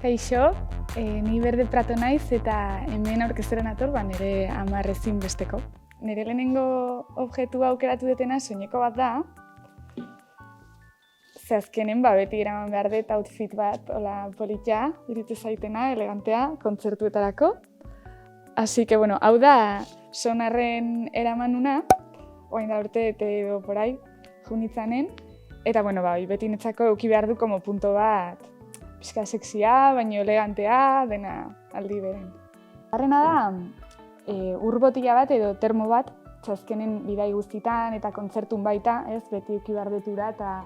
Kaixo, ni Berde Prato naiz eta hemen aurkeztera nator nire hamar ezinbesteko. Nire lehenengo objektua aukeratu dutena soineko bat da. Ze azkenen beti eraman behar dut outfit bat, hola politia, iritze zaitena, elegantea, kontzertuetarako. Así que, hau da sonarren eramanuna, orain da urte edo porai, junitzanen. Eta, beti netzako euki behar du como punto bat, pixka sexia, baino elegantea, dena aldi beren. Garrena da, urbotila bat edo termo bat, azkenen bidai guztitan eta kontzertun baita, beti euki behar detura eta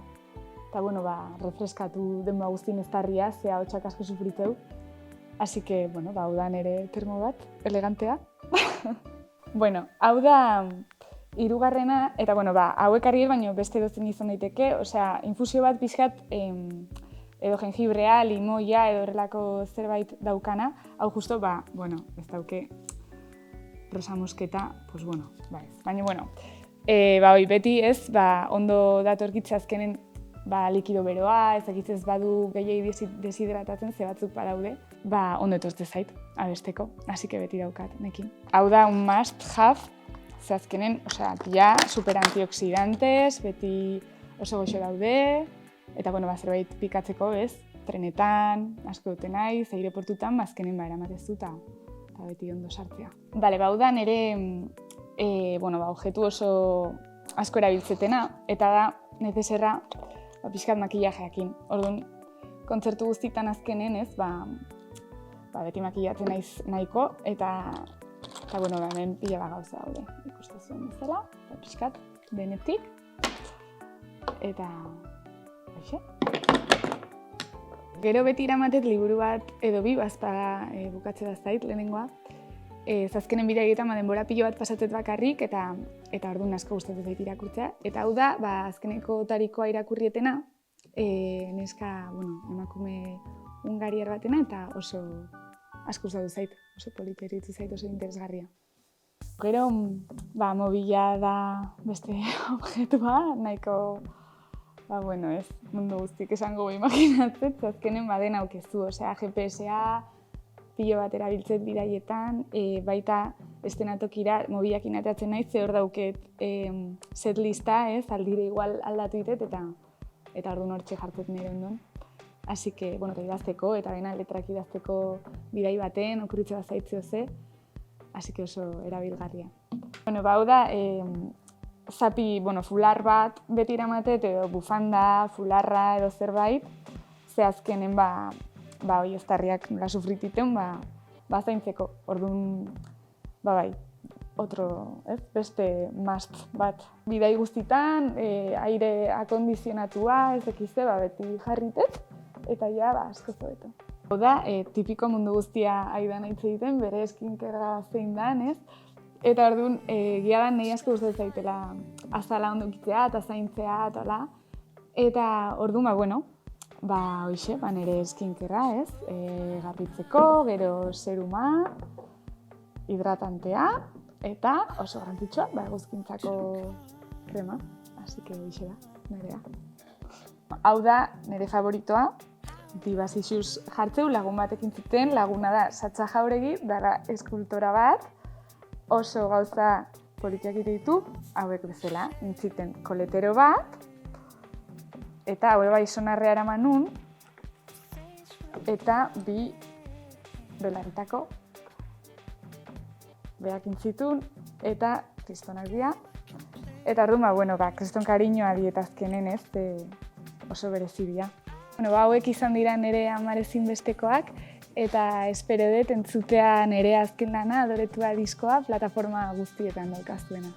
refreskatu denba guztien eztarria, zea hotxak asko sufritzeu. Así que, hau da nire termo bat, elegantea. Hau da hirugarrena, eta hauek ari baino beste edozein izan daiteke, infusio bat pixkat edo jengibrea, limoia edo horrelako zerbait daukana, hau justo, ez dauke rosa mosketa, baina, beti ez, ondo datorkitza azkenen likido beroa, ez badu gehiagi deshidratatzen, ze batzuk badaude, ondo etortze zait, abesteko, hasi que beti daukat, nekin. Hau da un must have, ze azkenen, pila super antioxidantes, beti oso goxo daude, eta zerbait pikatzeko, trenetan, asko dute naiz, aireportutan, azkenen eramatezu eta beti ondo sartzea. Hau da nire objektu oso asko erabiltzetena, eta da nezeserra pixkat makillajeakin. Orduan, kontzertu guztitan azkenen beti makillatzen naiz nahiko, eta hemen pila bat gauza daude. Ikustazuen bezala, pixkat denetik, eta gero beti iramatet liburu bat edo bi bazpaga bukatze da zait lehenengoa. Azkenen bideagietan denbora pilo bat pasatet bakarrik eta orduan asko gustatzen zait irakurtzea. Eta hau da, azkeneko tarikoa irakurrietena, neska emakume hungariar batena eta oso asko gustatu zait, oso polita iruditu zait, oso interesgarria. Gero, mobila da beste objektua, nahiko mundu guztik esango imaginatzen, azkenen dena aukezu, GPS-a, pilo bat erabiltzet bidaietan, baita estenatokira mobilakin atatzen naiz, ze hor dauket setlista, aldire igual aldatu ditet, eta orduan hortxe jartzet nire ondon. Así que, eta idazteko, eta dena letrak idazteko bidai baten, okuritze bat zaitzeo ze, así que oso erabilgarria. Hau da, zapi, fular bat beti eramatet, edo bufanda, fularra edo zerbait, ze azkenen hoi eztarriak nola sufrititen, zaintzeko. Orduan, beste must bat. Bidai guztitan, aire akondizionatua, ez ekize, beti jarritet, eta asko zobeto. Hau da, tipiko mundu guztia aidan aitz egiten, bere skincarea zein dan, ez? Eta orduan, egia da nahi asko gustatzen zaitela azala ondo ukitzea eta zaintzea eta hola. Eta orduan, hoixe, nire skincarea, ez? Garbitzeko, gero seruma, hidratantea, eta oso garrantzitsua, eguzkintzako krema. Así que hoixe da, nirea. Hau da, nire favoritoa, Divas Issues jartzeu lagun batekin zuten, laguna da Satza Jauregi, dara eskultora bat, oso gauza politiak ditu, hauek bezala, nintziten koletero bat, eta haue sonarrea eraman nun, eta bi belarritako beak intzitun, eta kristonak dira. Eta orduan, kriston kariñoa dietazkenen ez, oso berezibia. Hauek izan dira nire hamar ezinbestekoak, eta espero dut entzutea nire azken lana, adoretua diskoa, plataforma guztietan daukazuena.